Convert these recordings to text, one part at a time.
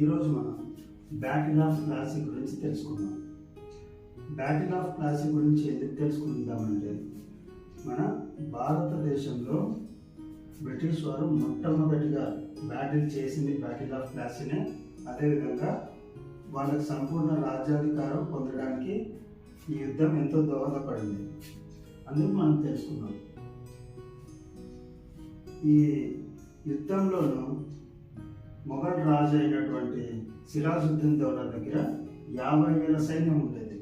ఈరోజు మనం battle of Plassey గురించి తెలుసుకుందాం. బ్యాటిల్ ఆఫ్ ప్లాసీ గురించి ఎందుకు తెలుసుకుందామంటే, మన భారతదేశంలో బ్రిటిష్ వారు మొట్టమొదటిగా బ్యాటిల్ చేసింది బ్యాటిల్ ఆఫ్ ప్లాసీనే. అదేవిధంగా వాళ్ళకి సంపూర్ణ రాజ్యాధికారం పొందడానికి ఈ యుద్ధం ఎంతో దోహదపడింది. అందుకు మనం తెలుసుకున్నాం. ఈ యుద్ధంలోనూ మొఘల్ రాజు అయినటువంటి సిరాజుద్దీన్ దౌలా దగ్గర 50,000 సైన్యం ఉండేది.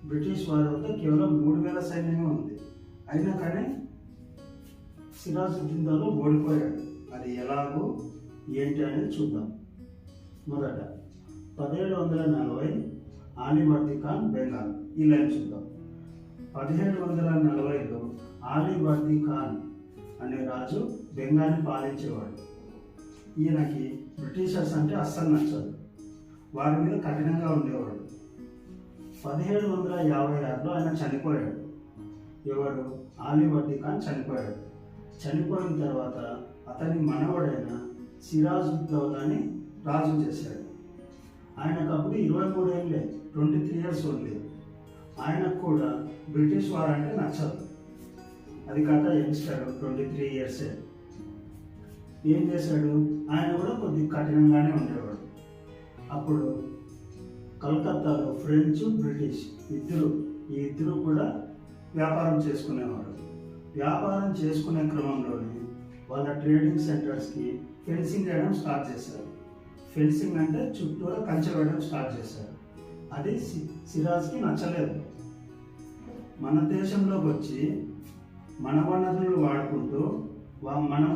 బ్రిటిష్ వారి వద్ద కేవలం 3,000 సైన్యమే ఉంది. అయినా కానీ సిరాజుద్దీన్ దౌలా ఓడిపోయాడు. అది ఎలాగో ఏంటి అనేది చూద్దాం. మొదట 1740 ఆలీవర్దీ ఖాన్ బెంగాల్. ఈ లైన్ చూద్దాం. 1740లో ఆలీవర్దీ ఖాన్ అనే రాజు బెంగాల్ని పాలించేవాడు. ఈయనకి బ్రిటిషర్స్ అంటే అస్సలు నచ్చదు. వారి మీద కఠినంగా ఉండేవాడు. 1756లో ఆయన చనిపోయాడు. ఎవరు? ఆలీవర్దీ ఖాన్ చనిపోయాడు. చనిపోయిన తర్వాత అతని మనవడైన సిరాజుద్దౌలాని రాజు చేశాడు. ఆయనకు అప్పుడు 23 ఏళ్ళే, 23 ఇయర్స్ ఓన్లీ. ఆయనకు కూడా బ్రిటిష్ వారంటే నచ్చదు. అది కాక యంగ్స్టర్, 23 ఇయర్సే. ఏం చేశాడు? ఆయన కూడా కొద్దిగా కఠినంగానే ఉండేవాడు. అప్పుడు కలకత్తాలో ఫ్రెంచ్, బ్రిటిష్ ఈ ఇద్దరు కూడా వ్యాపారం చేసుకునేవాడు. వ్యాపారం చేసుకునే క్రమంలోనే వాళ్ళ ట్రేడింగ్ సెంటర్స్కి ఫెన్సింగ్ వేయడం స్టార్ట్ చేశారు. ఫెన్సింగ్ అంటే చుట్టూరా కంచె వేయడం స్టార్ట్ చేశారు. అది సిరాజ్కి నచ్చలేదు. మన దేశంలోకి వచ్చి మన వనరులు వాడుకుంటూ మనం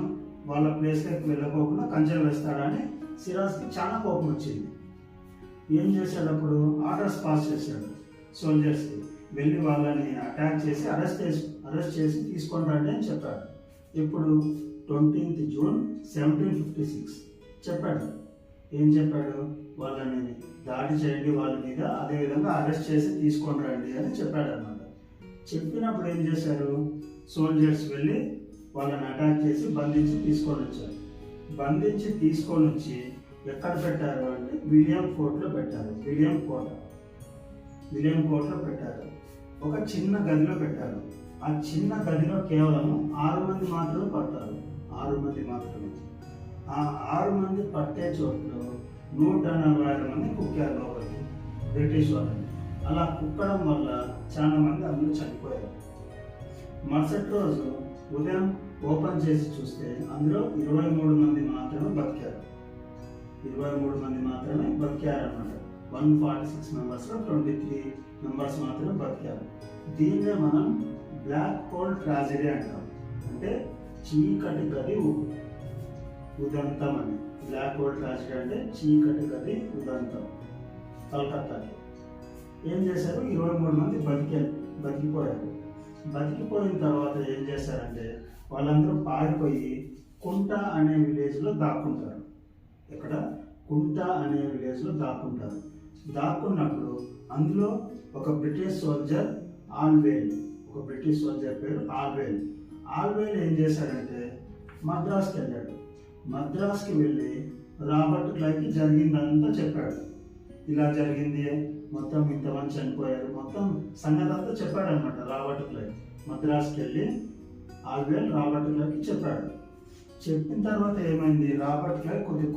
వాళ్ళ ప్లేస్లోకి వెళ్ళకోకుండా కంచెలు వేస్తాడని సిరాజ్కి చాలా కోపం వచ్చింది. ఏం చేశాడు? అప్పుడు ఆర్డర్స్ పాస్ చేశాడు సోల్జర్స్కి, వెళ్ళి వాళ్ళని అటాక్ చేసి అరెస్ట్ చేసి తీసుకొని రండి అని చెప్పాడు. ఇప్పుడు 20th జూన్ 1756 చెప్పాడు. ఏం చెప్పాడు? వాళ్ళని దాడి చేయండి వాళ్ళ మీద, అదేవిధంగా అరెస్ట్ చేసి తీసుకొని రండి అని చెప్పాడు అన్నమాట. చెప్పినప్పుడు ఏం చేశారు? సోల్జర్స్ వెళ్ళి వాళ్ళని అటాక్ చేసి బంధించి తీసుకొని వచ్చారు. బంధించి తీసుకొని వచ్చి ఎక్కడ పెట్టారు అంటే విలియం కోర్ట్లో పెట్టారు. విలియం కోర్ట్లో పెట్టారు. ఒక చిన్న గదిలో పెట్టారు. ఆ చిన్న గదిలో కేవలం 6 మంది మాత్రమే పడతారు. 6 మంది మాత్రమే. ఆ 6 మంది పట్టే చోట్లో 140 మంది కుక్కారు లోపలికి, బ్రిటిష్ వాళ్ళని. అలా కుక్కడం వల్ల చాలా మంది అందులో చనిపోయారు. మరుసటి రోజు ఉదయం ఓపెన్ చేసి చూస్తే అందులో 23 మంది మాత్రమే బతికారు. 23 మంది మాత్రమే బతికారన్నమాట. 146 మెంబర్స్లో 23 మెంబర్స్ మాత్రమే బతికారు. దీన్నే మనం బ్లాక్ హోల్ ట్రాజెడీ అంటాం. అంటే చీకటి గది ఉదంతం అని. బ్లాక్ హోల్ ట్రాజెడీ అంటే చీకటి గది ఉదంతం. కలకత్తాకి ఏం చేశారు? 23 మంది బతికిపోయారు. బతికిపోయిన తర్వాత ఏం చేశారంటే వాళ్ళందరూ పారిపోయి కుంట అనే విలేజ్లో దాక్కుంటారు. ఎక్కడ? కుంట అనే విలేజ్లో దాక్కుంటారు. దాక్కున్నప్పుడు అందులో ఒక బ్రిటిష్ సోల్జర్ పేరు ఆల్వేల్ ఏం చేశాడంటే మద్రాస్కి వెళ్ళాడు. మద్రాస్కి వెళ్ళి రాబర్ట్ క్లైవ్కి జరిగిందంతా చెప్పాడు. ఇలా జరిగింది, మొత్తం ఇంతమంది చనిపోయారు, మొత్తం సంగతి అంతా చెప్పాడు అనమాట రాబర్ట్ క్లైవ్. మద్రాస్కి వెళ్ళి ఆల్వేల్ రాబర్ట్ క్లైవ్కి చెప్పాడు. చెప్పిన తర్వాత ఏమైంది? రాబర్ట్ క్లైవ్ కొద్దిగా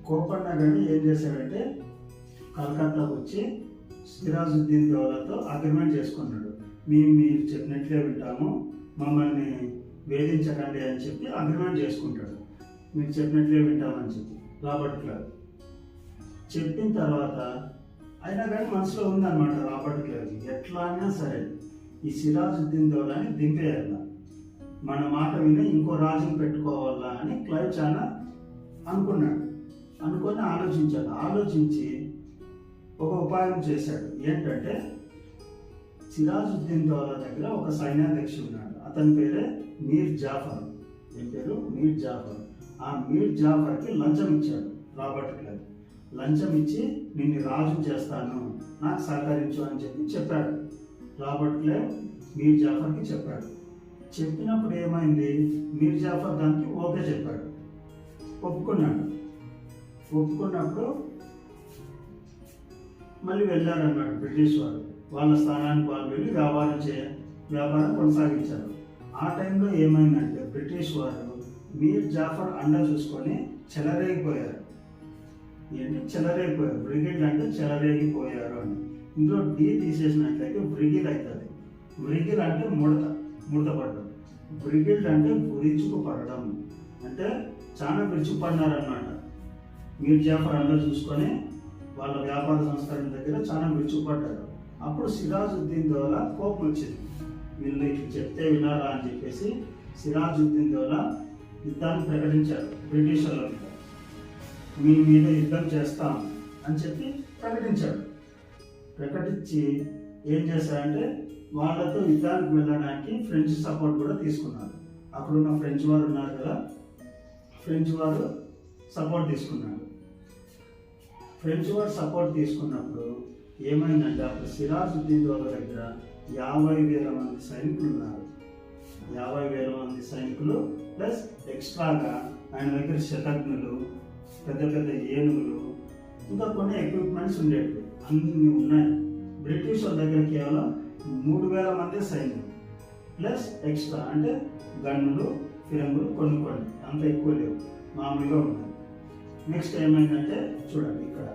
కోపడ్డా కానీ ఏం చేశాడంటే కలకత్తాకు వచ్చి సిరాజుద్దీన్ దౌలాతో అగ్రిమెంట్ చేసుకున్నాడు. మీరు చెప్పినట్లే వింటాము, మమ్మల్ని వేధించకండి అని చెప్పి అగ్రిమెంట్ చేసుకుంటాడు. మీరు చెప్పినట్లే వింటామని చెప్పి రాబర్ట్ క్లైవ్ చెప్పిన తర్వాత అయినా కానీ మనసులో ఉందన్నమాట రాబర్ట్ క్లైవ్కి, ఎట్లా అయినా సరే ఈ సిరాజుద్దీన్ దౌలాని దింపేయాల, మన మాట విని ఇంకో రాజుని పెట్టుకోవాలా అని క్లైవ్ చాలా అనుకొని ఆలోచించి ఒక ఉపాయం చేశాడు. ఏంటంటే సిరాజుద్దీన్ దౌలా దగ్గర ఒక సైన్యాధ్యక్షుడు ఉన్నాడు. అతని పేరే మీర్ జాఫర్. ఆ మీర్ జాఫర్కి లంచం ఇచ్చాడు రాబర్ట్ క్లైవ్. లంచం ఇచ్చి నిన్ను రాజు చేస్తాను, నాకు సహకరించు అని చెప్పాడు. రాబర్ట్ క్లైవ్ మీర్ జాఫర్కి చెప్పాడు. చెప్పినప్పుడు ఏమైంది? మీర్ జాఫర్ దానికి ఓకే చెప్పాడు, ఒప్పుకున్నాడు. ఒప్పుకున్నప్పుడు మళ్ళీ వెళ్ళారన్నమాట బ్రిటిష్ వారు. వాళ్ళ స్థానానికి వాళ్ళు వెళ్ళి వ్యాపారం కొనసాగించారు. ఆ టైంలో ఏమైందంటే బ్రిటిష్ వారు మీర్ జాఫర్ అండ చూసుకొని చెలరేగిపోయారు. ఏంటి చెలరేగిపోయారు? బ్రిగిల్ అంటే చెలరేగిపోయారు అని. ఇందులో డి తీసేసినట్లయితే బ్రిగిల్ అవుతుంది. బ్రిగిల్ అంటే ముడతపడడం. బ్రిగిల్ అంటే విరుచుకుపడడం, అంటే చాలా విరుచుకుపడినారన్నమాట. మీర్ జాఫర్ అండ చూసుకొని వాళ్ళ వ్యాపార సంస్థల దగ్గర చాలా విరుచుకుపడ్డారు. అప్పుడు సిరాజుద్దీన్ దౌలా కోపం వచ్చింది. వీళ్ళు ఇట్లా చెప్తే వినారా అని చెప్పేసి సిరాజుద్దీన్ దౌలా యుద్ధాన్ని ప్రకటించారు బ్రిటిషర్ల మీద. మీ మీద యుద్ధం చేస్తాం అని చెప్పి ప్రకటించాడు. ప్రకటించి ఏం చేశారంటే వాళ్ళతో యుద్ధానికి వెళ్ళడానికి ఫ్రెంచ్ సపోర్ట్ కూడా తీసుకున్నారు. అక్కడున్న ఫ్రెంచ్ వారు ఉన్నారు కదా, ఫ్రెంచ్ వారు సపోర్ట్ తీసుకున్నారు. ఫ్రెంచ్ వారు సపోర్ట్ తీసుకున్నప్పుడు ఏమైందంటే అప్పుడు సిరాజుద్దీన్ దౌలా దగ్గర 50,000 మంది సైనికులు ఉన్నారు. 50,000 మంది సైనికులు ప్లస్ ఎక్స్ట్రాగా ఆయన దగ్గర శతఘ్నులు, పెద్ద పెద్ద ఏనుగులు, ఇంకా కొన్ని ఎక్విప్మెంట్స్ ఉండేవి, అన్నీ ఉన్నాయి. బ్రిటిష్ వాళ్ళ దగ్గర కేవలం 3,000 మంది సైన్యం ప్లస్ ఎక్స్ట్రా అంటే గన్నులు, ఫిరంగులు కొన్ని అంత ఎక్కువ లేవు, మామూలుగా ఉన్నాయి. నెక్స్ట్ ఏమైందంటే చూడండి, ఇక్కడ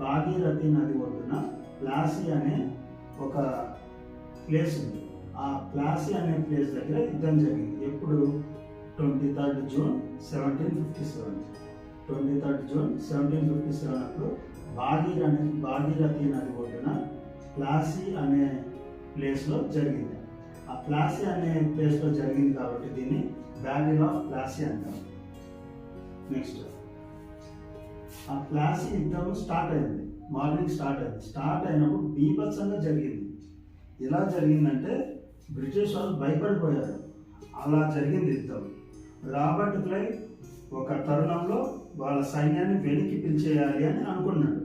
భాగీరథి నది ఒడ్డున ప్లాసీ అనే ఒక ప్లేస్ ఉంది. ఆ ప్లాసీ అనే ప్లేస్ దగ్గర యుద్ధం జరిగింది. ఎప్పుడు? 23 జూన్ 1757. 23 జూన్ 1757 అప్పుడు భాగీరథి నది ఒడ్డున ప్లాసీ అనే ప్లేస్లో జరిగింది. ఆ ప్లాసీ అనే ప్లేస్లో జరిగింది కాబట్టి దీన్ని బ్యాటిల్ ఆఫ్ ప్లాసీ అంటారు. నెక్స్ట్ ఆ ప్లాసీ యుద్ధం స్టార్ట్ అయింది. మార్నింగ్ స్టార్ట్ అయినప్పుడు బీభత్సంగా జరిగింది. ఎలా జరిగిందంటే బ్రిటిష్ వాళ్ళు భయపడిపోయారు. అలా జరిగింది యుద్ధం. రాబర్ట్ క్లైవ్ ఒక తరుణంలో వాళ్ళ సైన్యాన్ని వెనక్కి పిలిచేయాలి అని అనుకున్నాడు.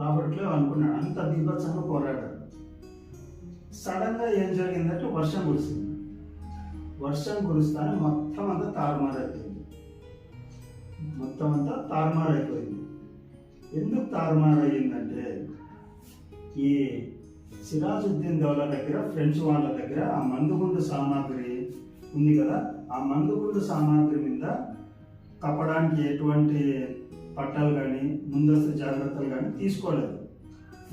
రాబర్ట్ క్లైవ్ అనుకున్నాడు. అంత బీభత్సంగా పోరాడారు. సడన్గా ఏం జరిగిందంటే వర్షం కురిసింది. వర్షం కురుస్తానే మొత్తం అంతా తారుమారైపోయింది. ఎందుకు తారుమారయ్యిందంటే ఈ సిరాజుద్దీన్ దౌలా దగ్గర, ఫ్రెంచ్ వాళ్ళ దగ్గర ఆ మందుగుండు సామాగ్రి ఉంది కదా, ఆ మందుగుండు సామాగ్రి మీద కప్పడానికి ఎటువంటి పట్టాలు కానీ ముందస్తు జాగ్రత్తలు కానీ తీసుకోలేదు.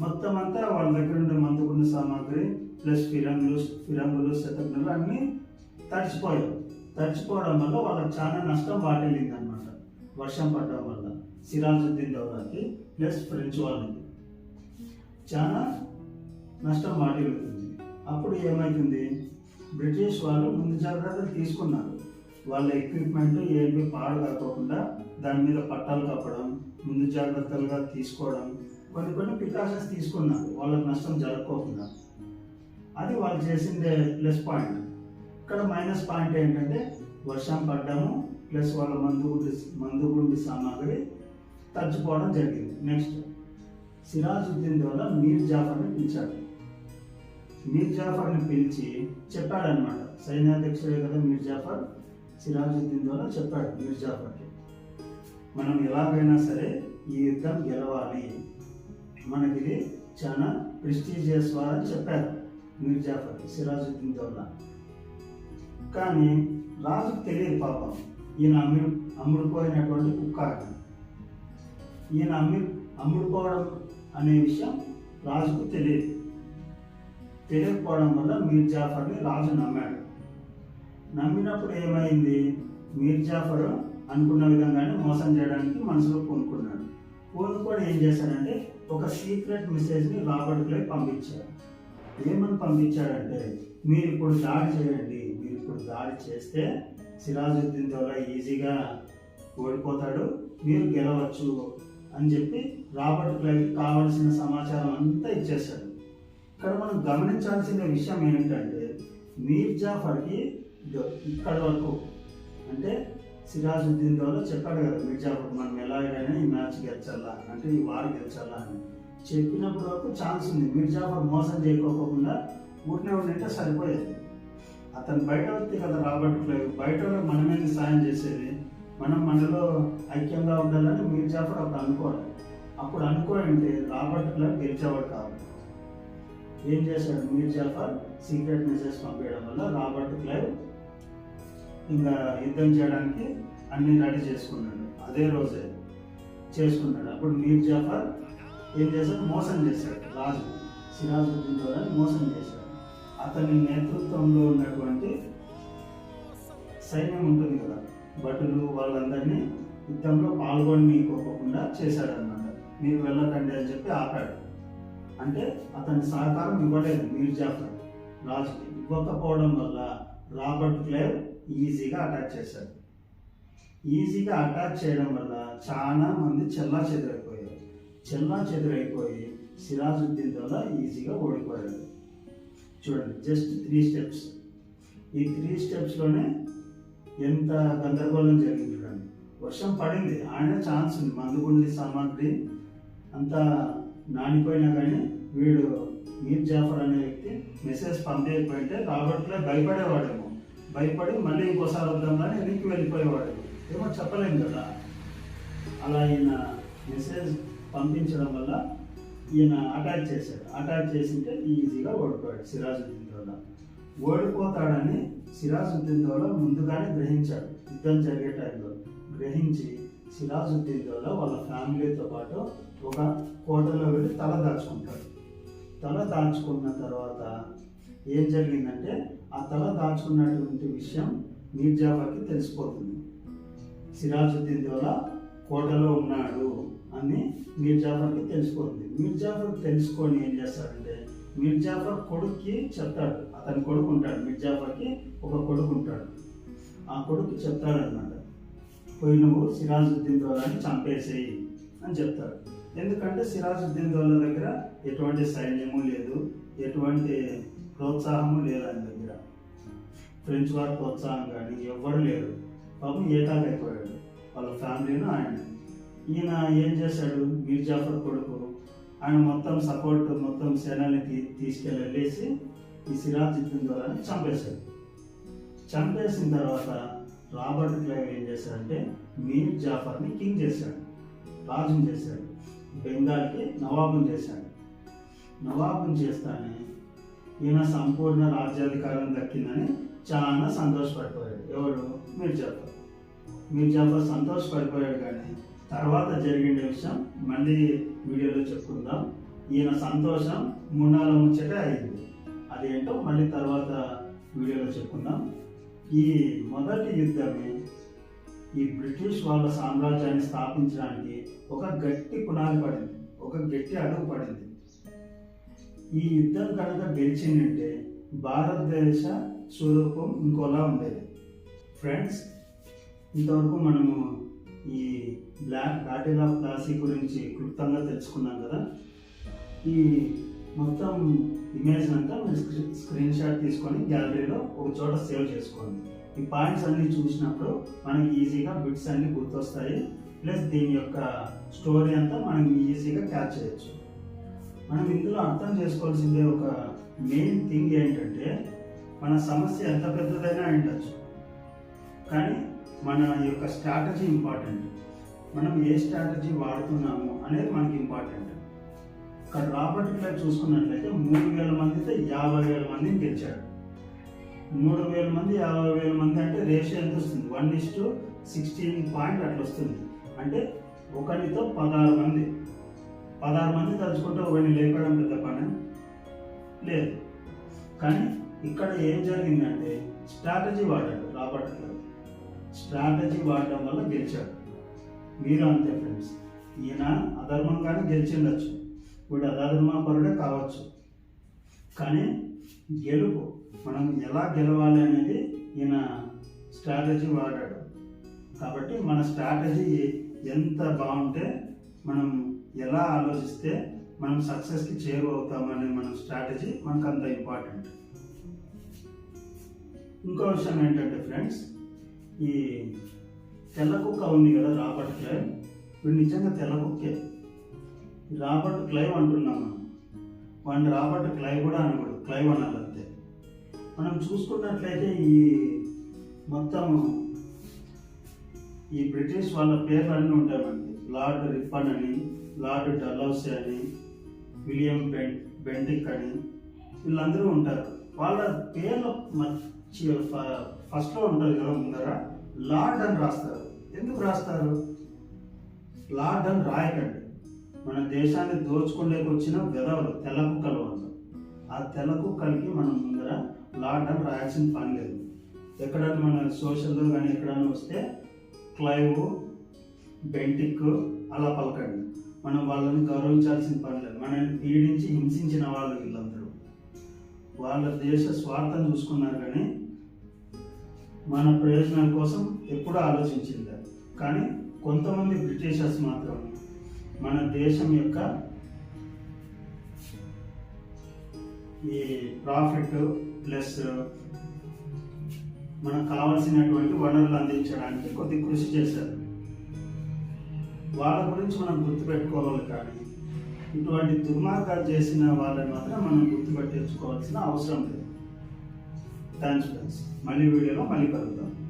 మొత్తం అంతా వాళ్ళ దగ్గర ఉండే మందుగుండు సామాగ్రి ప్లస్ ఫిరంగులు శతఘ్నులు అన్నీ తడిచిపోవడం వల్ల వాళ్ళకి చాలా నష్టం వాటిల్లింది అనమాట. వర్షం పడడం వల్ల సిరాజుద్దీన్ దౌలాకి ప్లస్ ఫ్రెంచ్ వాళ్ళకి చాలా నష్టం వాటిల్లుతుంది. అప్పుడు ఏమవుతుంది, బ్రిటిష్ వాళ్ళు ముందు జాగ్రత్తలు తీసుకున్నారు. వాళ్ళ ఎక్విప్మెంట్ ఏమి పాడు కాకోకుండా దాని మీద పట్టాలు కప్పడం, ముందు జాగ్రత్తలుగా తీసుకోవడం, కొన్ని ప్రికాషన్స్ తీసుకున్నారు వాళ్ళకి నష్టం జరగకోకుండా. అది వాళ్ళు చేసిందే ప్లస్ పాయింట్. ఇక్కడ మైనస్ పాయింట్ ఏంటంటే వర్షం పడ్డము ప్లస్ వాళ్ళ మందుగుండి సామాగ్రి తడిచిపోవడం జరిగింది. నెక్స్ట్ సిరాజుద్దీన్ దౌలా మీర్ జాఫర్ని పిలిచాడు. మీర్ జాఫర్ని పిలిచి చెప్పాడనమాట. సైన్యాధ్యక్షుడే కదా మీర్ జాఫర్. సిరాజుద్దీన్ దౌలా చెప్పాడు మీర్ జాఫర్కి, మనం ఎలాగైనా సరే ఈ యుద్ధం గెలవాలి, మనకిది చాలా ప్రెస్టీజియస్ వార్ అని చెప్పారు మీర్ జాఫర్ సిరాజుద్దీన్ దౌలా. కానీ రాజుకు తెలియదు పాపం, ఈయన అమ్ముడుపోయినటువంటి కుక్క. ఈయన అమ్ముడుపోవడం అనే విషయం రాజుకు తెలియకపోవడం వల్ల మీర్ జాఫర్ని రాజు నమ్మాడు. నమ్మినప్పుడు ఏమైంది, మీర్ జాఫర్ అనుకున్న విధంగానే మోసం చేయడానికి మనసులో పూనుకున్నాడు. పూనుకొని ఏం చేశాడంటే ఒక సీక్రెట్ మెసేజ్ని రాబర్ట్ క్లైవ్ పంపించాడు. ఏమని పంపించాడంటే, మీరు ఇప్పుడు దాడి చేయండి, మీరు ఇప్పుడు దాడి చేస్తే సిరాజుద్దీన్ దౌలా ఈజీగా ఓడిపోతాడు, మీరు గెలవచ్చు అని చెప్పి రాబర్ట్ క్లైవ్ కావాల్సిన సమాచారం అంతా ఇచ్చేశాడు. ఇక్కడ మనం గమనించాల్సిన విషయం ఏంటంటే మీర్ జాఫర్కి ఇక్కడ వరకు అంటే సిరాజుద్దీన్ దౌలా చెప్పాడు కదా మీర్ జాఫర్ మనం ఎలాగైనా ఈ మ్యాచ్ గెలిచాలా అంటే ఈ వార్ గెలిచాలా అని చెప్పినప్పుడు వరకు ఛాన్స్ ఉంది. మీర్ జాఫర్ మోసం చేయకోకుండా ఊరినే ఉండింటే సరిపోయేది. అతను బయట వ్యక్తి కదా రాబర్ట్ క్లైవ్, బయట మనమేది సాయం చేసేది. మనం మనలో ఐక్యంగా ఉండాలని మీర్ జాఫర్ అప్పుడు అనుకోవాలి. అప్పుడు అనుకోంటే రాబర్ట్ క్లైవ్ గెలిచేవాడు కాదు. ఏం చేశాడు మీర్ జాఫర్? సీక్రెట్ మెసేజ్ పంపించడం వల్ల రాబర్ట్ క్లైవ్ ఇంకా యుద్ధం చేయడానికి అన్ని రెడీ చేసుకున్నాడు. అదే రోజే చేసుకున్నాడు. అప్పుడు మీర్ జాఫర్ ఏం చేశాడు? మోసం చేశాడు. రాజు సిరాజుద్దీన్ దౌలాని మోసం చేశాడు. అతని నేతృత్వంలో ఉన్నటువంటి సైన్యం ఉంటుంది కదా, భటులు, వాళ్ళందరినీ యుద్ధంలో పాల్గొనకుండా చేశాడనమాట. మీరు వెళ్ళకండి అని చెప్పి ఆపాడు. అంటే అతని సహకారం ఇవ్వలేదు మీర్ జాఫర్ రాజుకి. ఇవ్వకపోవడం వల్ల రాబర్ట్ క్లైవ్ ఈజీగా అటాక్ చేశాడు. ఈజీగా అటాక్ చేయడం వల్ల చాలా మంది చెల్లా చెదరైపోయి సిరాజుద్దీన్ దౌలా ఈజీగా ఓడిపోయాడు. చూడండి, జస్ట్ 3 స్టెప్స్. ఈ 3 స్టెప్స్లోనే ఎంత గందరగోళం జరిగింది చూడండి. వర్షం పడింది, ఆయన ఛాన్స్ ఉంది, మందుగుండి సామాగ్రి అంతా నానిపోయినా కానీ వీడు మీర్ జాఫర్ అనే వ్యక్తి మెసేజ్ పంపించకపోయింటే రాబర్ట్ క్లైవ్ భయపడేవాడేమో. భయపడి మళ్ళీ ఇంకోసారి వద్దామని వెనక్కి వెళ్ళిపోయేవాడు. ఏమో చెప్పలేము కదా. అలా ఈయన మెసేజ్ పంపించడం వల్ల ఈయన అటాక్ చేశాడు. అటాక్ చేసింటే ఈజీగా ఓడిపోయాడు సిరాజుద్దీన్ దౌలా. ఓడిపోతాడని సిరాజుద్దీన్ దౌలా ముందుగానే గ్రహించాడు. యుద్ధం జరిగే టైంలో గ్రహించి సిరాజుద్దీన్ దౌలా వాళ్ళ ఫ్యామిలీతో పాటు ఒక కోటలో వెళ్ళి తల దాచుకుంటాడు. తల దాచుకున్న తర్వాత ఏం జరిగిందంటే, ఆ తల దాచుకున్నటువంటి విషయం మీర్ జాఫర్కి తెలిసిపోతుంది. సిరాజుద్దీన్ దౌలా కోటలో ఉన్నాడు అని మీర్ జాఫర్కి తెలిసిపోతుంది. మీర్ జాఫర్ తెలుసుకొని ఏం చేస్తాడంటే, మీర్ జాఫర్ కొడుక్కి చెప్తాడు. అతని కొడుకు ఉంటాడు, మీర్ జాఫర్కి ఒక కొడుకు ఉంటాడు. ఆ కొడుకు చెప్తాడనమాట, పోయి నువ్వు సిరాజుద్దీన్ దౌలాని చంపేసేయి అని చెప్తాడు. ఎందుకంటే సిరాజుద్దీన్ దౌలా దగ్గర ఎటువంటి సైన్యము లేదు, ఎటువంటి ప్రోత్సాహము లేదు. ఆయన దగ్గర ఫ్రెంచ్ వారి ప్రోత్సాహం కానీ ఎవ్వరు లేరు. పాపం ఏకాకైపోయాడు, వాళ్ళ ఫ్యామిలీను ఆయన. ఈయన ఏం చేశాడు? మీర్ జాఫర్ కొడుకు ఆయన మొత్తం సపోర్ట్, మొత్తం సేనల్ని తీసుకెళ్ళేసి ఈ సిరాజుద్దీన్ దౌలాని చంపేశాడు. చంపేసిన తర్వాత రాబర్ట్ క్లైవ్ ఏం చేశాడంటే, మీర్ జాఫర్ని కింగ్ చేశాడు, రాజుని చేశాడు. బెంగాల్కి నవాబుని చేశాడు. నవాబుని చేస్తానే ఈయన సంపూర్ణ రాజ్యాధికారం దక్కిందని చాలా సంతోషపడిపోయాడు. ఎవరు? మీర్ జాఫర్. మీర్ జాఫర్ సంతోషపడిపోయాడు. కానీ తర్వాత జరిగిన విషయం మళ్ళీ వీడియోలో చెప్పుకుందాం. ఈయన సంతోషం మున్నాల ముచ్చటే అయింది. అదేంటో మళ్ళీ తర్వాత వీడియోలో చెప్పుకుందాం. ఈ మొదటి యుద్ధమే ఈ బ్రిటిష్ వాళ్ళ సామ్రాజ్యాన్ని స్థాపించడానికి ఒక గట్టి పునాది పడింది, ఒక గట్టి అడుగు పడింది. ఈ యుద్ధం కనుక గెలిచిందంటే భారతదేశ స్వరూపం ఇంకోలా ఉండేది. ఫ్రెండ్స్, ఇంతవరకు మనము ఈ బ్యాటిల్ ఆఫ్ ప్లాసీ గురించి క్లుప్తంగా తెలుసుకున్నాం కదా. ఈ మొత్తం ఇమేజ్ అంతా మీరు స్క్రీన్ షాట్ తీసుకొని గ్యాలరీలో ఒక చోట సేవ్ చేసుకోండి. ఈ పాయింట్స్ అన్ని చూసినప్పుడు మనకి ఈజీగా బిట్స్ అన్ని గుర్తొస్తాయి. ప్లస్ దీని యొక్క స్టోరీ అంతా మనం ఈజీగా క్యాచ్ చేయొచ్చు. మనం ఇందులో అర్థం చేసుకోవాల్సిందే ఒక మెయిన్ థింగ్ ఏంటంటే, మన సమస్య ఎంత పెద్దదైనా ఉండొచ్చు, కానీ మన యొక్క స్ట్రాటజీ ఇంపార్టెంట్. మనం ఏ స్ట్రాటజీ వాడుతున్నాము అనేది మనకి ఇంపార్టెంట్. ఇక్కడ రాబర్ట్ క్లైవ్ చూసుకున్నట్లయితే 3,000 మందితో 50,000 మందిని గెలిచాడు. 3,000 మంది 50,000 మంది అంటే రేషియో ఎంత వస్తుంది? 1:16 పాయింట్ అట్లా వస్తుంది. అంటే ఒకరితో 16 మంది. 16 మంది తలుచుకుంటే ఒకరిని లేపడం పెద్ద పని లేదు. కానీ ఇక్కడ ఏం జరిగిందంటే స్ట్రాటజీ వాడాడు రాబర్ట్ క్లైవ్. స్ట్రాటజీ వాడడం వల్ల గెలిచాడు. మీరు అంతే ఫ్రెండ్స్. ఈయన అధర్మంగానే గెలిచిండొచ్చు, వీడు అధర్మపరుడే కావచ్చు, కానీ గెలుపు మనం ఎలా గెలవాలి అనేది ఈయన స్ట్రాటజీ వాడాడు. కాబట్టి మన స్ట్రాటజీ ఎంత బాగుంటే, మనం ఎలా ఆలోచిస్తే మనం సక్సెస్కి చేరువవుతామనే మన స్ట్రాటజీ మనకు అంత ఇంపార్టెంట్. ఇంకో విషయం ఏంటంటే ఫ్రెండ్స్, ఈ తెల్ల కుక్క ఉంది కదా రాబర్ట్ క్లైవ్, వీడు నిజంగా తెల్ల కుక్కే. రాబర్ట్ క్లైవ్ అంటున్నాం మనం, వాడిని రాబర్ట్ క్లైవ్ కూడా అనకూడదు, క్లైవ్ అనాలంతే. మనం చూసుకున్నట్లయితే ఈ మొత్తం ఈ బ్రిటిష్ వాళ్ళ పేర్లు అన్నీ ఉంటాయి మనకి. లార్డ్ రిప్పన్ అని, లార్డ్ డల్హౌసీ అని, విలియం బెంటిక్ అని, వీళ్ళందరూ ఉంటారు. వాళ్ళ పేర్లు ఫస్ట్లో ఉంటుంది కదా ముందర లార్డ్ అని రాస్తారు. ఎందుకు రాస్తారు? లార్డ్ అని రాయకండి. మన దేశాన్ని దోచుకోలేక వచ్చిన వెధవలు తెల్ల కుక్కలు వాళ్ళు. ఆ తెల్ల కుక్కలకి మనం ముందర లార్డ్ అని రాయాల్సిన పని లేదు. ఎక్కడైనా మన సోషల్లో కానీ ఎక్కడైనా వస్తే క్లైవ్, బెంటిక్ అలా పలకండి. మనం వాళ్ళని గౌరవించాల్సిన పని లేదు. మనల్ని పీడించి హింసించిన వాళ్ళు వీళ్ళందరూ. వాళ్ళ దేశ స్వార్థం చూసుకున్నారు కానీ మన ప్రయోజనాల కోసం ఎప్పుడూ ఆలోచించింది. కానీ కొంతమంది బ్రిటిషర్స్ మాత్రం మన దేశం యొక్క ఈ ప్రాఫిట్ ప్లస్ మనకు కావాల్సినటువంటి వనరులు అందించడానికి కొద్ది కృషి చేశారు. వాళ్ళ గురించి మనం గుర్తుపెట్టుకోవాలి. కానీ ఇటువంటి దుర్మార్గాలు చేసిన వాళ్ళని మాత్రం మనం గుర్తుపెట్టించుకోవాల్సిన అవసరం లేదు. Thanks friends. మళ్ళీ వీడియోలో మళ్ళీ కలుద్దాం.